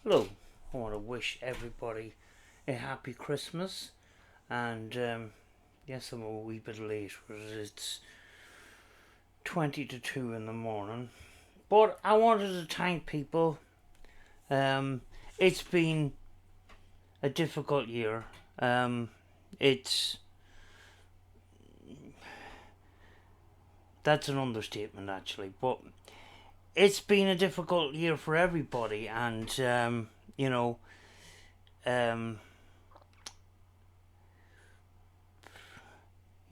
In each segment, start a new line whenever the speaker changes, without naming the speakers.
Hello, I want to wish everybody a happy Christmas. And yes, I'm a wee bit late, but it's 20 to 2 in the morning. But I wanted to thank people. Um, it's been a difficult year. It's That's an understatement, actually. But it's been a difficult year for everybody, and you know, um,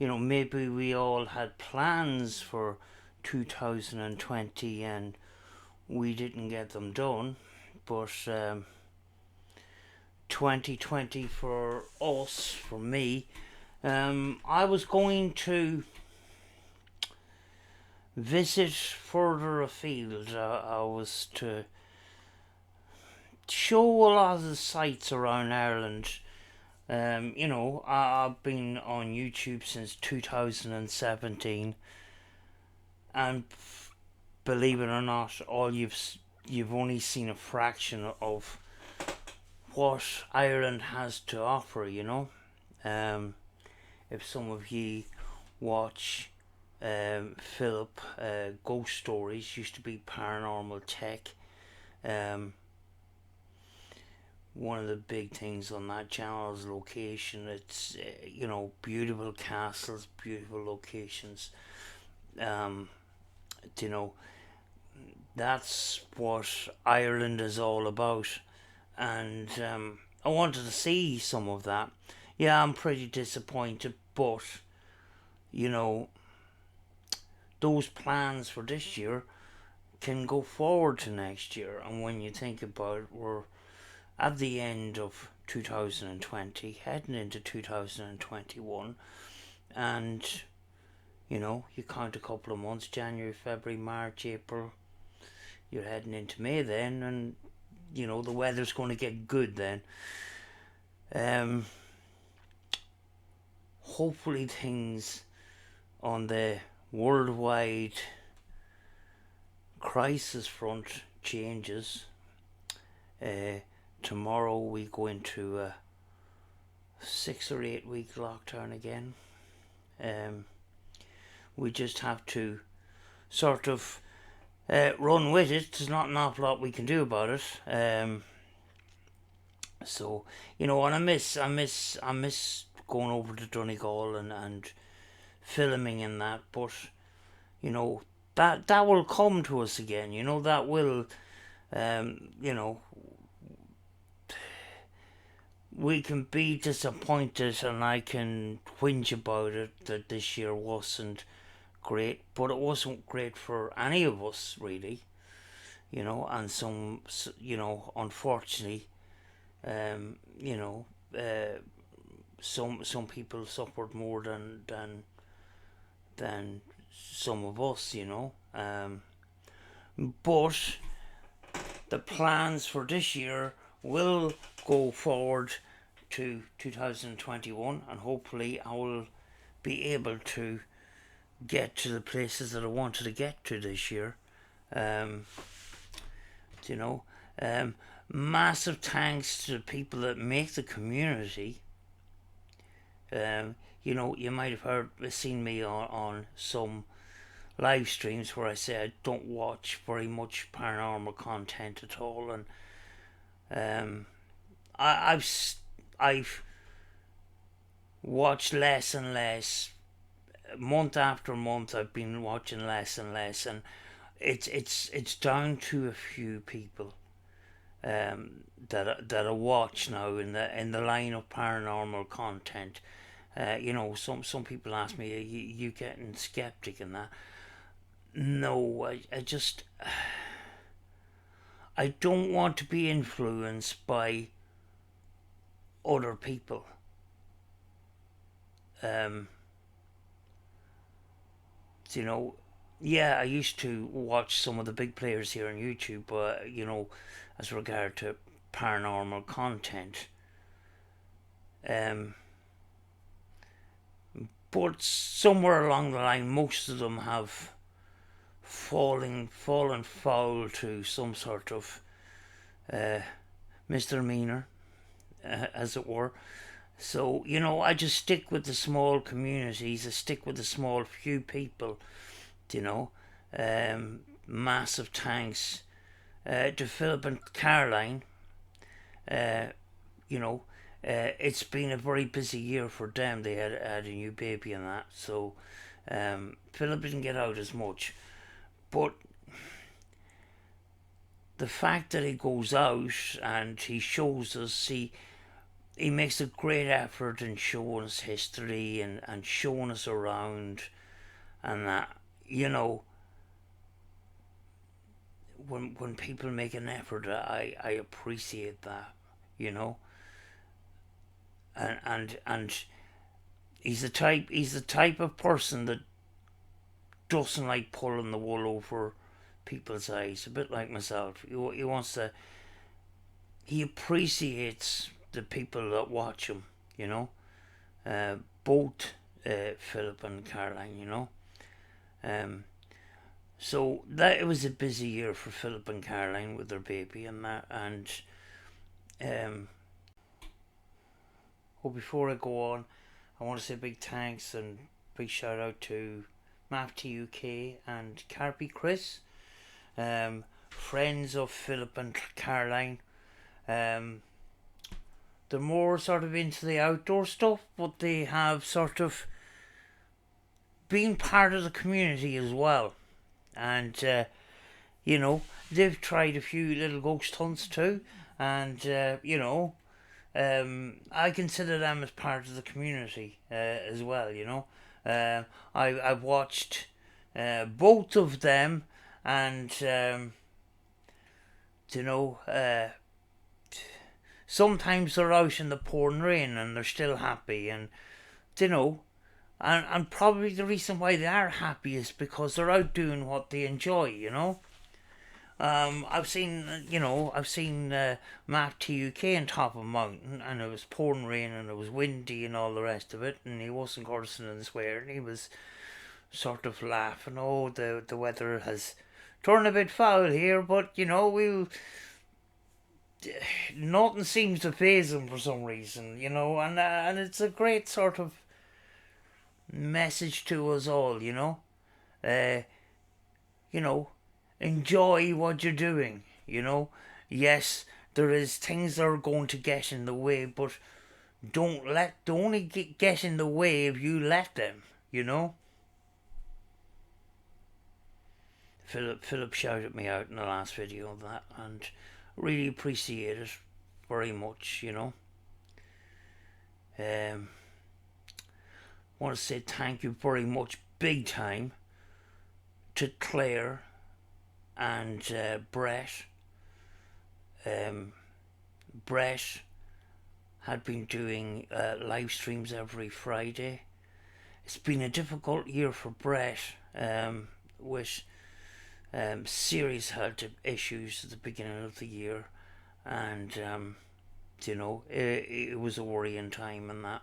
maybe we all had plans for 2020 and we didn't get them done, but 2020 for us, for me, I was going to visit further afield. I was to show a lot of the sights around Ireland. I've been on YouTube since 2017, and believe it or not, you've only seen a fraction of what Ireland has to offer. If some of ye watch Philip, Ghost Stories, used to be Paranormal Tech. One of the big things on that channel is location. It's beautiful castles, beautiful locations. Um, you know that's what Ireland is all about, and I wanted to see some of that. Yeah, I'm pretty disappointed, but you know those plans for this year can go forward to next year. And when you think about it, we're at the end of 2020, heading into 2021, and you count a couple of months: January, February, March, April. You're heading into May then, and the weather's going to get good then. Hopefully things on the worldwide crisis front changes. Tomorrow we go into a 6 or 8 week lockdown again. We just have to sort of run with it. There's not an awful lot we can do about it. So and I miss going over to Donegal and filming in that. But that will come to us again. That will we can be disappointed, and I can whinge about it that this year wasn't great, but it wasn't great for any of us really. And unfortunately, um, you know, uh, some people suffered more than some of us. But the plans for this year will go forward to 2021, and hopefully I will be able to get to the places that I wanted to get to this year. Um, you know, Massive thanks to the people that make the community. You might have seen me on some live streams where I say I don't watch very much paranormal content at all, and I've watched less and less. Month after month, I've been watching less and less, and it's down to a few people that I watch now in the line of paranormal content. Some people ask me, you getting skeptic and that? No, I just I don't want to be influenced by other people. Um, yeah, I used to watch some of the big players here on YouTube, but as regard to paranormal content, um, but somewhere along the line, most of them have fallen foul to some sort of misdemeanor, as it were. So, I just stick with the small communities. I stick with the small few people, you know. Massive thanks to Philip and Caroline. You know, it's been a very busy year for them. They had a new baby and that. So, Philip didn't get out as much. But the fact that he goes out and he shows us, he makes a great effort in showing us history and showing us around, and that, when people make an effort, I appreciate that, and he's the type of person that doesn't like pulling the wool over people's eyes. A bit like myself. He appreciates the people that watch him, both Philip and Caroline, so that it was a busy year for Philip and Caroline with their baby and that. And before I go on, I want to say big thanks and big shout out to Mafty UK and Carpy Chris, friends of Philip and Caroline. They're more sort of into the outdoor stuff, but they have sort of been part of the community as well. And, they've tried a few little ghost hunts too. And, I consider them as part of the community as well, I've watched both of them, and, sometimes they're out in the pouring rain and they're still happy, and, and probably the reason why they are happy is because they're out doing what they enjoy, I've seen Matt TUK on top of a mountain, and it was pouring rain and it was windy and all the rest of it, and he wasn't cursing and swearing. He was sort of laughing. Oh, the weather has turned a bit foul here, but nothing seems to faze him for some reason, and it's a great sort of message to us all, enjoy what you're doing, Yes, there is things that are going to get in the way, but don't only get in the way if you let them, Philip shouted me out in the last video of that, and really appreciate it very much, want to say thank you very much, big time, to Claire and Brett. Brett had been doing live streams every Friday. It's been a difficult year for Brett, with serious health issues at the beginning of the year, and it was a worrying time and that.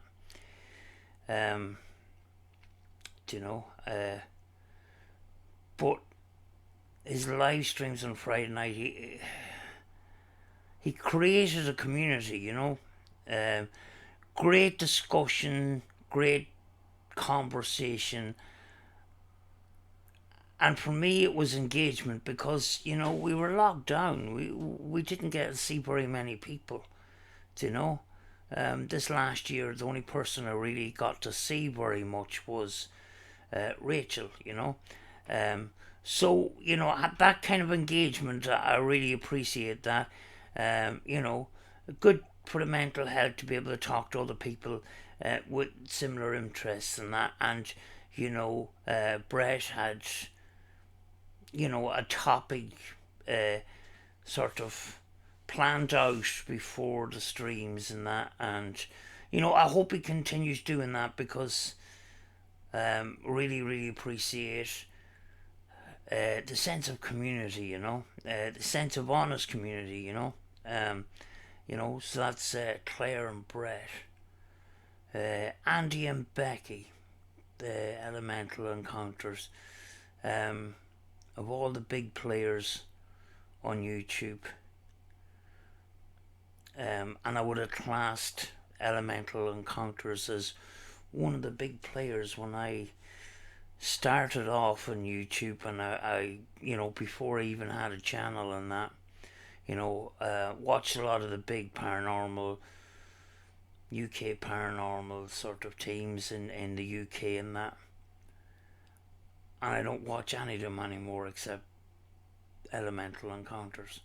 But his live streams on Friday night, he created a community, great discussion, great conversation, and for me it was engagement, because we were locked down. We didn't get to see very many people, this last year the only person I really got to see very much was Rachel, so that kind of engagement, I really appreciate that. Good for the mental health to be able to talk to other people with similar interests and that. And Brett had a topic sort of planned out before the streams and that, and I hope he continues doing that, because really appreciate the sense of community, the sense of honest community, so that's Claire and Brett, Andy and Becky, the Elemental Encounters, of all the big players on YouTube. and I would have classed Elemental Encounters as one of the big players when I started off on YouTube, and I before I even had a channel and that, watched a lot of the big paranormal, UK paranormal sort of teams in the UK and that. And I don't watch any of them anymore except Elemental Encounters.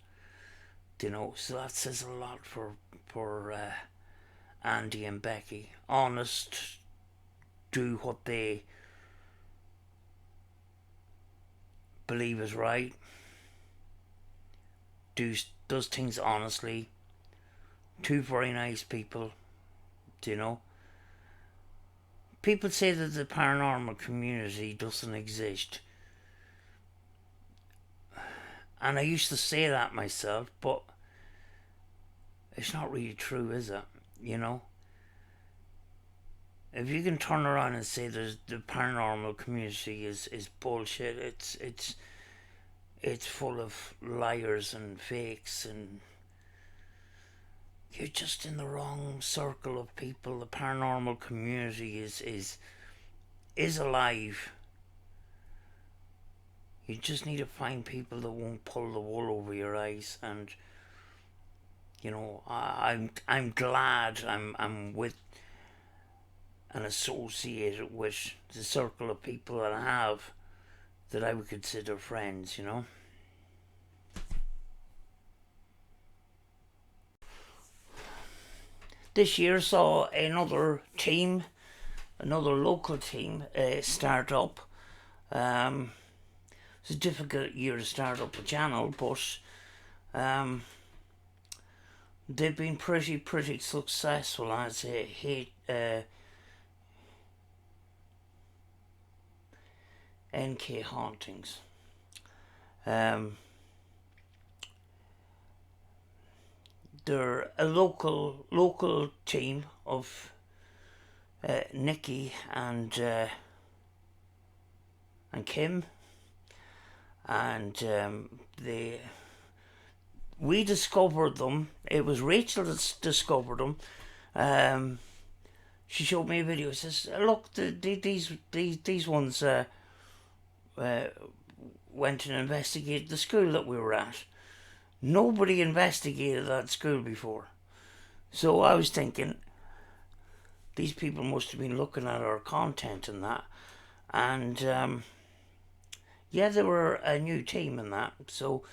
So that says a lot for Andy and Becky. Honest, do what they believe is right. Does things honestly. Two very nice people. People say that the paranormal community doesn't exist. And I used to say that myself, but it's not really true, is it? If you can turn around and say the paranormal community is bullshit, it's full of liars and fakes, and you're just in the wrong circle of people. The paranormal community is alive. You just need to find people that won't pull the wool over your eyes, and I'm glad I'm with and associated with the circle of people that I have that I would consider friends. This year saw another local team start up. It's a difficult year to start up a channel, but they've been pretty successful. I'd say NK Hauntings. They're a local team of Nikki and Kim, and we discovered them. It was Rachel that discovered them. She showed me a video. She says, "Look, these ones went and investigated the school that we were at. Nobody investigated that school before." So I was thinking, these people must have been looking at our content and that, and yeah, they were a new team in that. So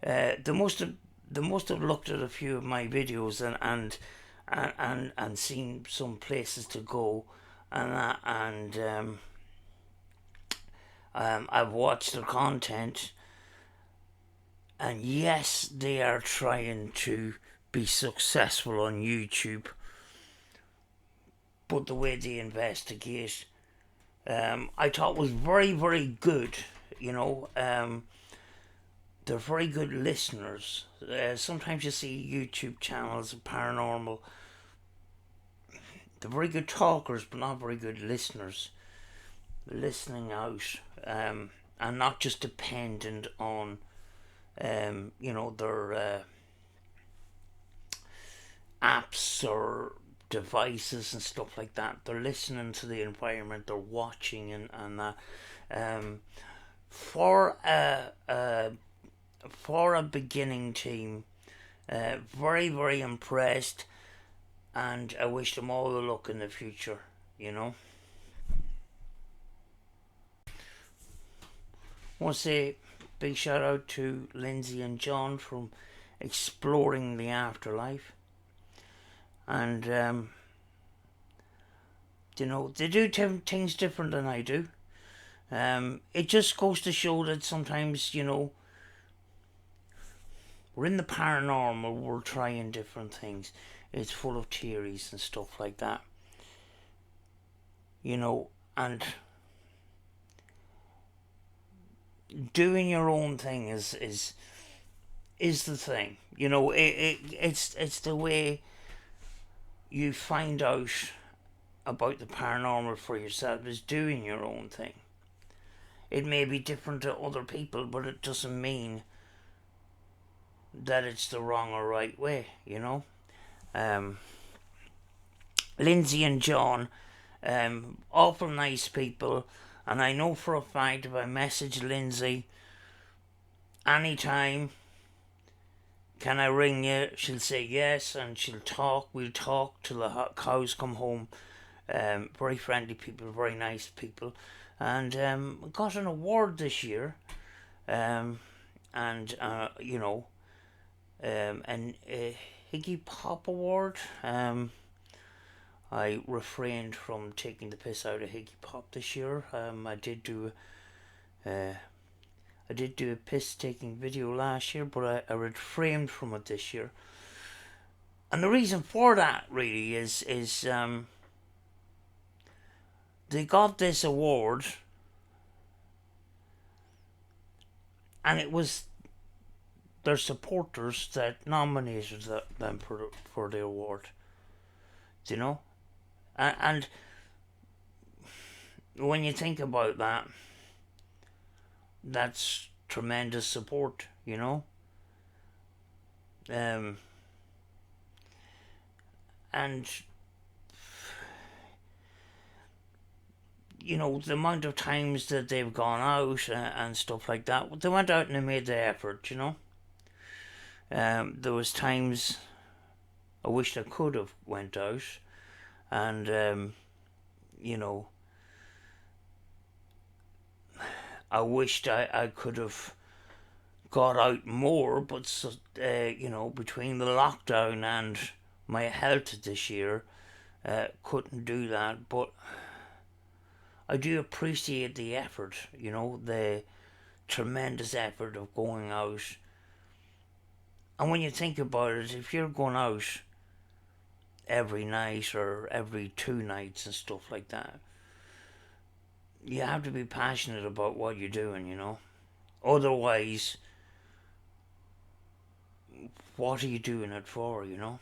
they must have looked at a few of my videos and seen some places to go and that, and I've watched their content, and yes, they are trying to be successful on YouTube, but the way they investigate, I thought was very good. They're very good listeners. Sometimes you see YouTube channels of paranormal, they're very good talkers but not very good listeners, listening out, and not just dependent on their apps or devices and stuff like that. They're listening to the environment, they're watching and that. For a beginning team, very impressed, and I wish them all the luck in the future. I want to say big shout out to Lindsay and John from Exploring the Afterlife, and they do things different than I do. It just goes to show that sometimes, we're in the paranormal, we're trying different things. It's full of theories and stuff like that. And doing your own thing is the thing. It's the way you find out about the paranormal for yourself, is doing your own thing. It may be different to other people, but it doesn't mean that it's the wrong or right way, Lindsay and John, awful nice people, and I know for a fact if I message Lindsay anytime, can I ring you? She'll say yes, and she'll talk. We'll talk till the cows come home. Very friendly people, very nice people, and got an award this year. And an Higgy Pop Award. I refrained from taking the piss out of Higgy Pop this year. I did do a piss taking video last year, but I refrained from it this year. And the reason for that really is they got this award, and it was their supporters that nominated them for the award. You know, and when you think about that, that's tremendous support. You know, and you know, the amount of times that they've gone out and stuff like that, they went out and they made the effort, you know. There was times I wished I could have went out, and you know, I wished I could have got out more, but you know, between the lockdown and my health this year, couldn't do that. But I do appreciate the effort, you know, the tremendous effort of going out. And when you think about it, if you're going out every night or every 2 nights and stuff like that, you have to be passionate about what you're doing, you know. Otherwise, what are you doing it for, you know?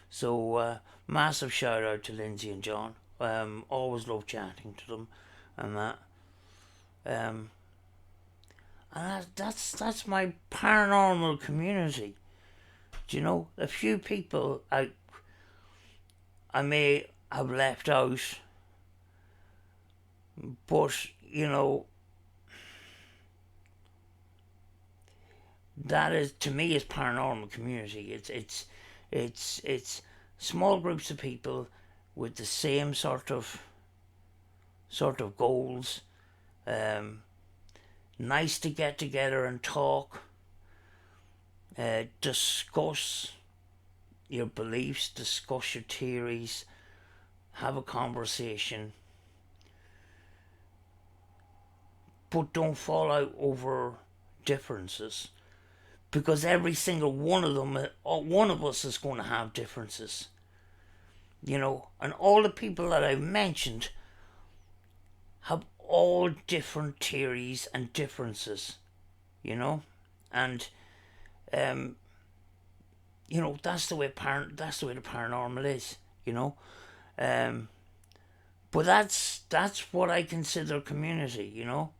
So, massive shout out to Lindsay and John. Always love chatting to them and that. And that's my paranormal community. Do you know, a few people I may have left out, but you know, that is, to me, is paranormal community. It's small groups of people with the same sort of goals. Nice to get together and talk, discuss your beliefs, discuss your theories, have a conversation, but don't fall out over differences, because every single one of them, one of us is going to have differences, you know, and all the people that I've mentioned have all different theories and differences, you know, and you know, that's the way the paranormal is, you know, but that's what I consider community, you know.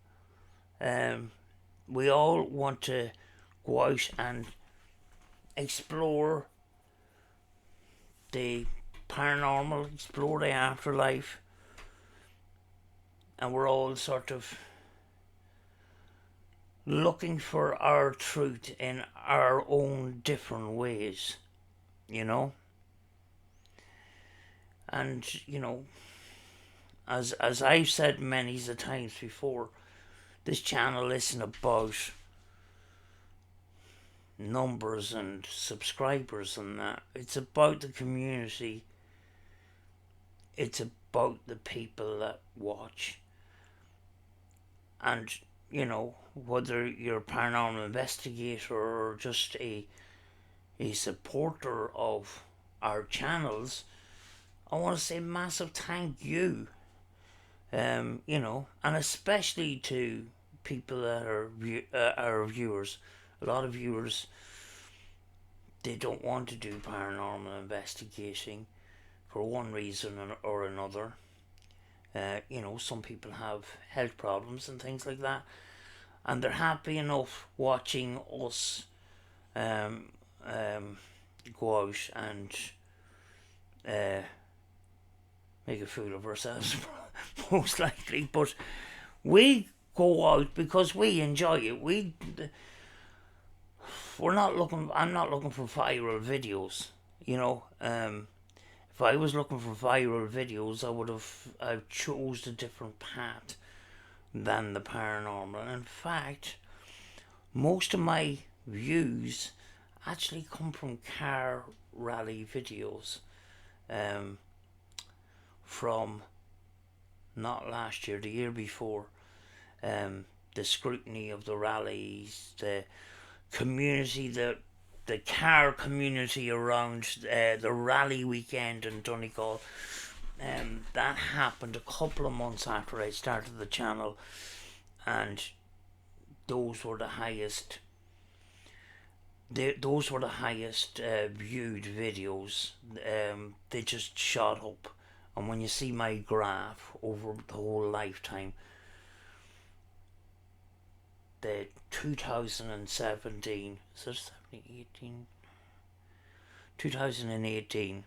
We all want to go out and explore the paranormal, explore the afterlife, and we're all sort of looking for our truth in our own different ways, you know. And you know, as I've said many a times before, this channel isn't about numbers and subscribers and that. It's about the community. It's about the people that watch. And you know, whether you're a paranormal investigator or just a supporter of our channels, I want to say massive thank you. You know, and especially to people that are our viewers. A lot of viewers, they don't want to do paranormal investigating for one reason or another. You know, some people have health problems and things like that, and they're happy enough watching us, go out and uh, make a fool of ourselves, most likely. But we go out because we enjoy it. We're not looking. I'm not looking for viral videos. You know, if I was looking for viral videos, I chose a different path than the paranormal. And in fact, most of my views actually come from car rally videos. From not last year, the year before. The scrutiny of the rallies, the community, the car community around the rally weekend in Donegal. That happened a couple of months after I started the channel, and those were the highest. Those were the highest viewed videos. They just shot up, and when you see my graph over the whole lifetime, the 2017, is it 2018? 2018.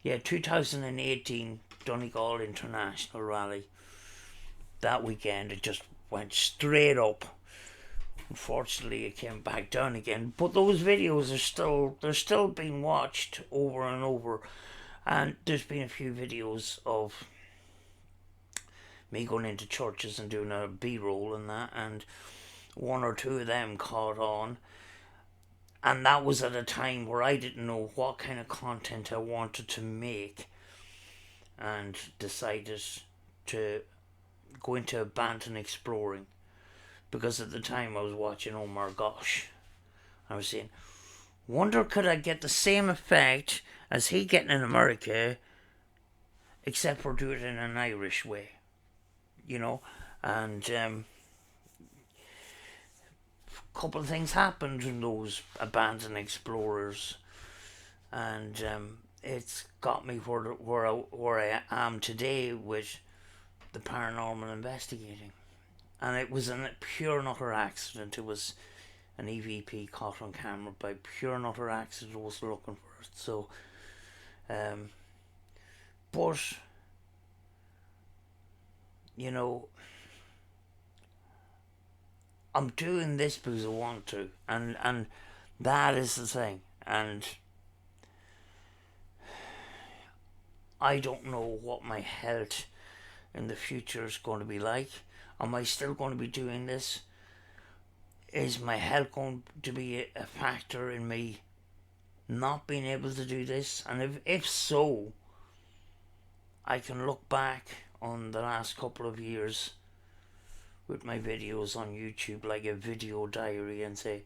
Yeah, 2018 Donegal International Rally. That weekend it just went straight up. Unfortunately, it came back down again. But those videos they're still being watched over and over. And there's been a few videos of me going into churches and doing a B-roll and that, and one or two of them caught on. And that was at a time where I didn't know what kind of content I wanted to make, and decided to go into abandoned exploring, because at the time I was watching Oh My Gosh. I was saying, wonder could I get the same effect as he getting in America, except for do it in an Irish way, you know. And a couple of things happened in those abandoned explorers, and it's got me where I am today with the paranormal investigating. And it was a pure and utter accident. It was an EVP caught on camera by pure and utter accident. I was looking for it. So, but, you know, I'm doing this because I want to. And that is the thing. And I don't know what my health in the future is going to be like. Am I still going to be doing this? Is my health going to be a factor in me not being able to do this? And if so, I can look back on the last couple of years with my videos on YouTube like a video diary and say,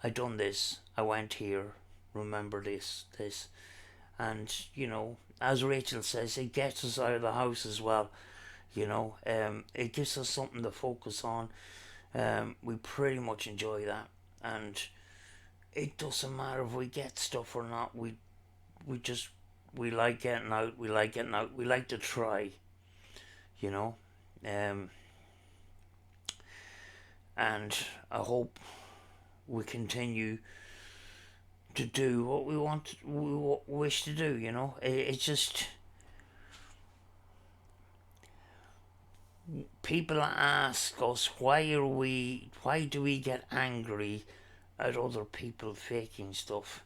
I done this, I went here, remember this. And, you know, as Rachel says, it gets us out of the house as well. You know, it gives us something to focus on. We pretty much enjoy that, and it doesn't matter if we get stuff or not. We like getting out. We like getting out. We like to try, you know, and I hope we continue to do what we want, we wish to do. You know, it's just. People ask us why do we get angry at other people faking stuff?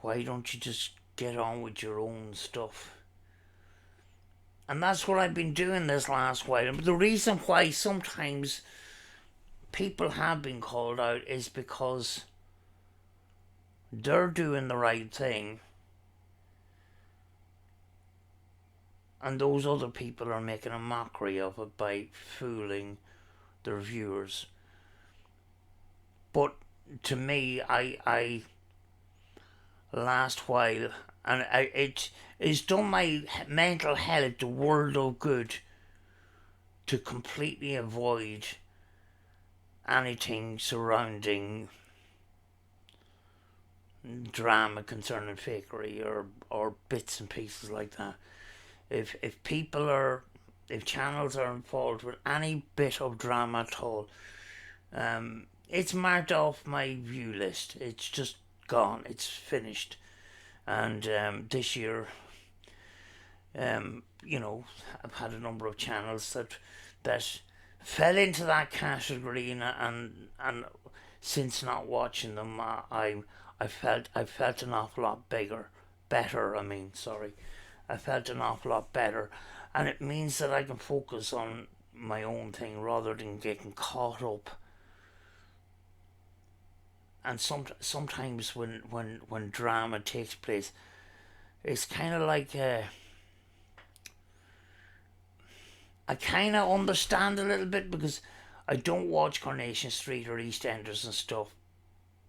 Why don't you just get on with your own stuff? And that's what I've been doing this last while. And the reason why sometimes people have been called out is because they're doing the right thing, and those other people are making a mockery of it by fooling their viewers. But to me, I last while, and it's done my mental health the world of good to completely avoid anything surrounding drama concerning fakery or bits and pieces like that. If channels are involved with any bit of drama at all, it's marked off my view list. It's just gone. It's finished. And this year, I've had a number of channels that fell into that category, and since not watching them, I felt an awful lot better. I mean, sorry, I felt an awful lot better, and it means that I can focus on my own thing rather than getting caught up. And sometimes when drama takes place, it's kind of like I kind of understand a little bit because I don't watch Coronation Street or EastEnders and stuff,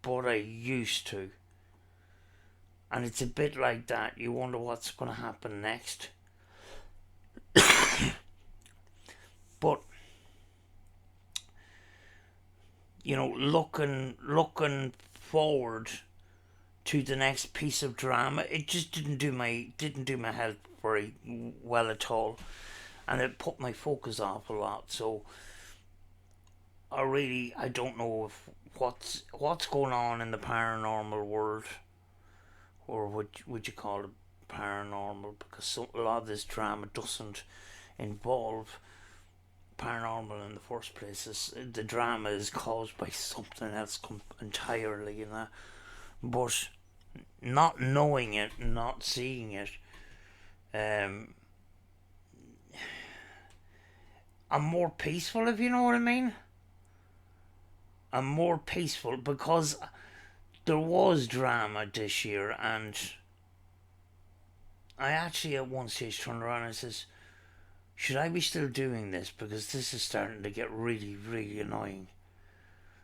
but I used to. And it's a bit like that. You wonder what's going to happen next. But looking forward to the next piece of drama, it just didn't do my health very well at all, and it put my focus off a lot. So I don't know if what's going on in the paranormal world, or would you call it paranormal, because a lot of this drama doesn't involve paranormal in the first place. The drama is caused by something else entirely, but not knowing it, not seeing it, um, I'm more peaceful, if you know what I mean. I'm more peaceful because there was drama this year, and I actually at one stage turned around and says, should I be still doing this? Because this is starting to get really, really annoying.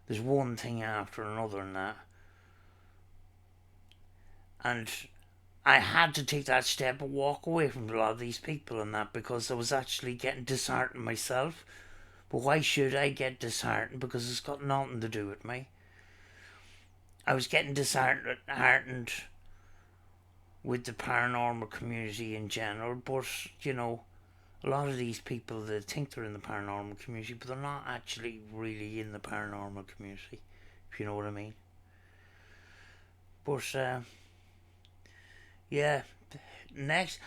There's one thing after another and that. And I had to take that step and walk away from a lot of these people and that, because I was actually getting disheartened myself. But why should I get disheartened? Because it's got nothing to do with me. I was getting disheartened with the paranormal community in general, but a lot of these people, they think they're in the paranormal community, but they're not actually really in the paranormal community, if you know what I mean. But yeah, next,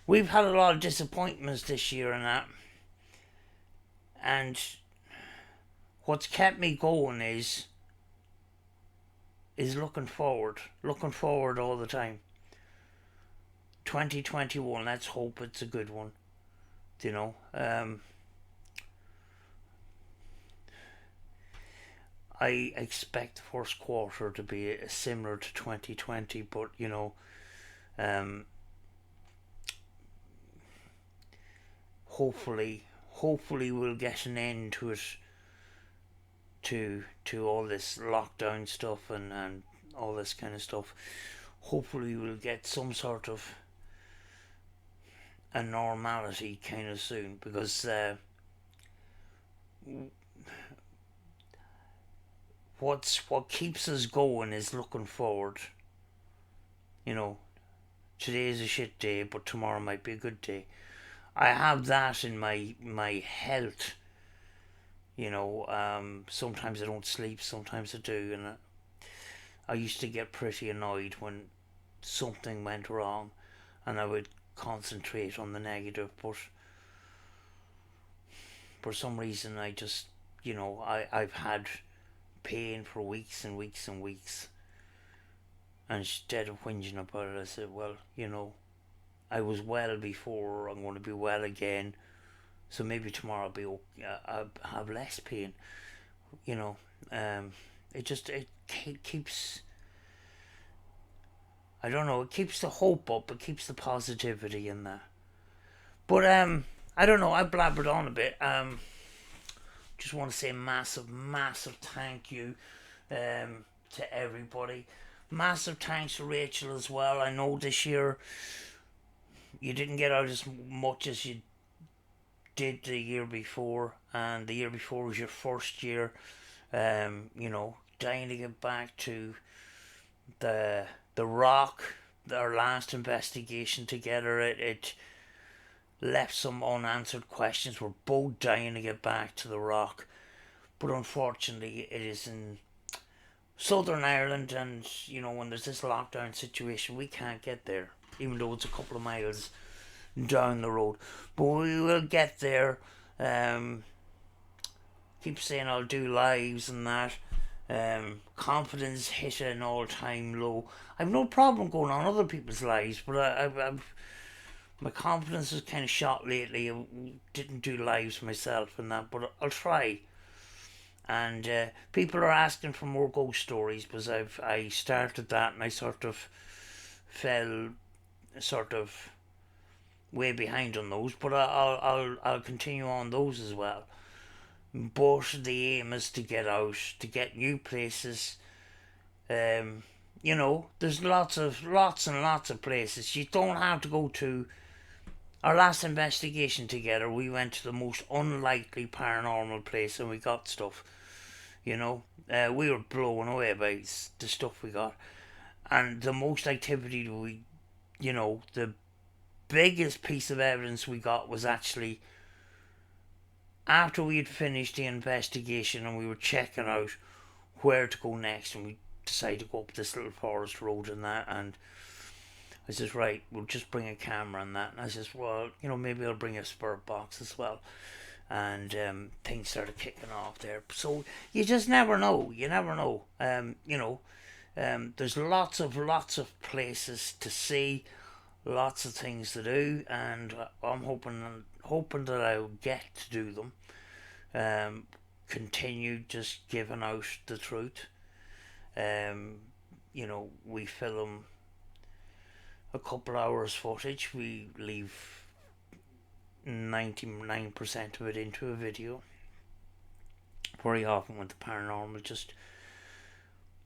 we've had a lot of disappointments this year and that, and what's kept me going is looking forward all the time. 2021, let's hope it's a good one. I expect the first quarter to be similar to 2020, but um, hopefully we'll get an end to it, to all this lockdown stuff and all this kind of stuff. Hopefully we'll get some sort of a normality kind of soon, because what keeps us going is looking forward. Today is a shit day, but tomorrow might be a good day. I have that in my health. Sometimes I don't sleep, sometimes I do, and I used to get pretty annoyed when something went wrong, and I would concentrate on the negative, but for some reason I just, I've had pain for weeks and weeks and weeks, and instead of whinging about it, I said, well, I was well before, I'm going to be well again, so maybe tomorrow I'll have less pain. you know it keeps, I don't know, it keeps the hope up, it keeps the positivity in there. But I don't know, I blabbered on a bit. Just want to say massive thank you to everybody. Massive thanks to Rachel as well. I know this year you didn't get out as much as you did the year before, and the year before was your first year. Dying to get back to the Rock, our last investigation together. It left some unanswered questions. We're both dying to get back to the Rock, but unfortunately it is in Southern Ireland, and when there's this lockdown situation, we can't get there, even though it's a couple of miles down the road. But we will get there. Keep saying I'll do lives and that. Confidence hit an all-time low. I've no problem going on other people's lives, but my confidence is kind of shot lately. I didn't do lives myself and that, but I'll try. And people are asking for more ghost stories because I started that and I sort of fell way behind on those, but I'll continue on those as well. But the aim is to get out, to get new places. There's lots and lots of places. You don't have to go to. Our last investigation together, we went to the most unlikely paranormal place and we got stuff. We were blown away by the stuff we got. And the most activity the biggest piece of evidence we got was actually after we had finished the investigation and we were checking out where to go next, and we decided to go up this little forest road and that, and I says, right, we'll just bring a camera and that, and I says, well, maybe I'll bring a spirit box as well, and things started kicking off there. So you just never know. There's lots of places to see, lots of things to do, and I'm hoping that I'll get to do them. Continue just giving out the truth. We film a couple hours footage. We leave 99% of it into a video. Very often with the paranormal, just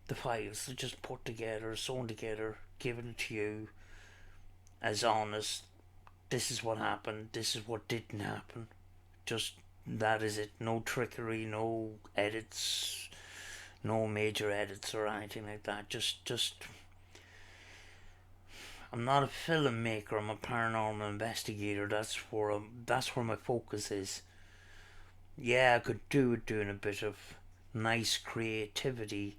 the files are just put together, sewn together, given it to you as honest. This is what happened, this is what didn't happen. Just that is it. No trickery, no edits, no major edits or anything like that. Just I'm not a filmmaker, I'm a paranormal investigator. That's where my focus is. Yeah, I could do it doing a bit of nice creativity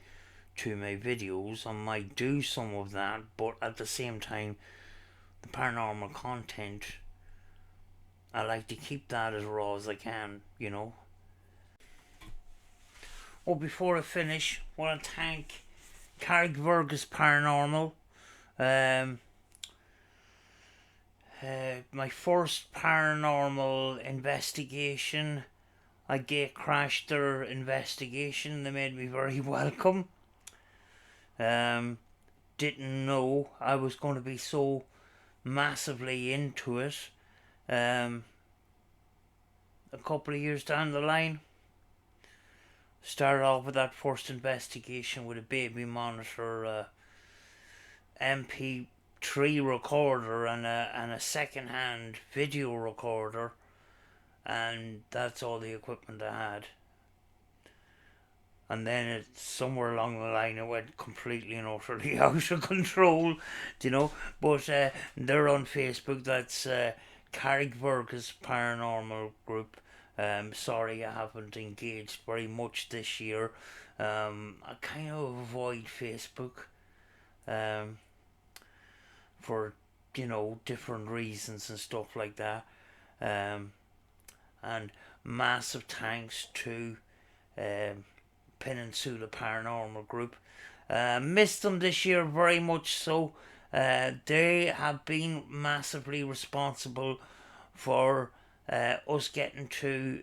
to my videos. I might do some of that, but at the same time, the paranormal content, I like to keep that as raw as I can, Oh, before I finish, I want to thank Carrickfergus Paranormal. My first paranormal investigation, I gate crashed their investigation. They made me very welcome. Didn't know I was going to be so massively into it. A couple of years down the line, started off with that first investigation with a baby monitor, MP3 recorder, and a second-hand video recorder, and that's all the equipment I had. And then somewhere along the line it went completely and utterly out of control, But they're on Facebook. That's Carrickfergus Paranormal Group. Sorry I haven't engaged very much this year. I kind of avoid Facebook for different reasons and stuff like that. And massive thanks to Peninsula Paranormal Group. Missed them this year very much so. They have been massively responsible for us getting to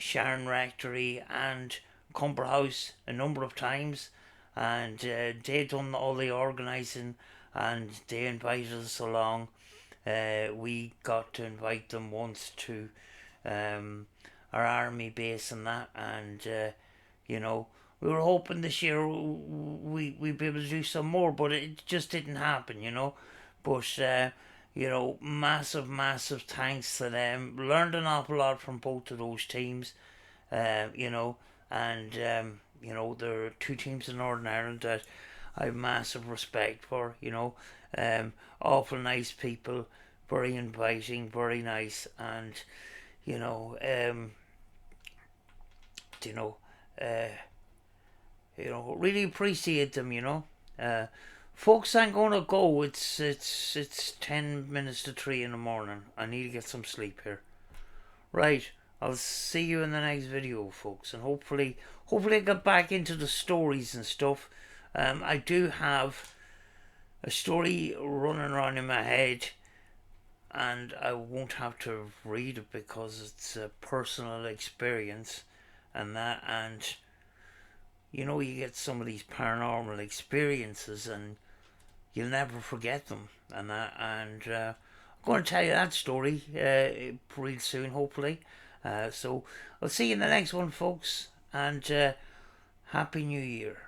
Sharon Rectory and Cumber House a number of times, and they done all the organising and they invited us along. We got to invite them once to our army base and that, and we were hoping this year we'd be able to do some more, but it just didn't happen, But massive thanks to them. Learned an awful lot from both of those teams, and there are two teams in Northern Ireland that I have massive respect for. Awful nice people, very inviting, very nice, and you know, uh, really appreciate them. Folks, I'm gonna go. It's 10 minutes to 3 in the morning. I need to get some sleep here. Right. I'll see you in the next video, folks, and hopefully I get back into the stories and stuff. I do have a story running around in my head, and I won't have to read it because it's a personal experience, and you get some of these paranormal experiences, and you'll never forget them, and I'm going to tell you that story real soon, hopefully. So I'll see you in the next one, folks, and Happy New Year.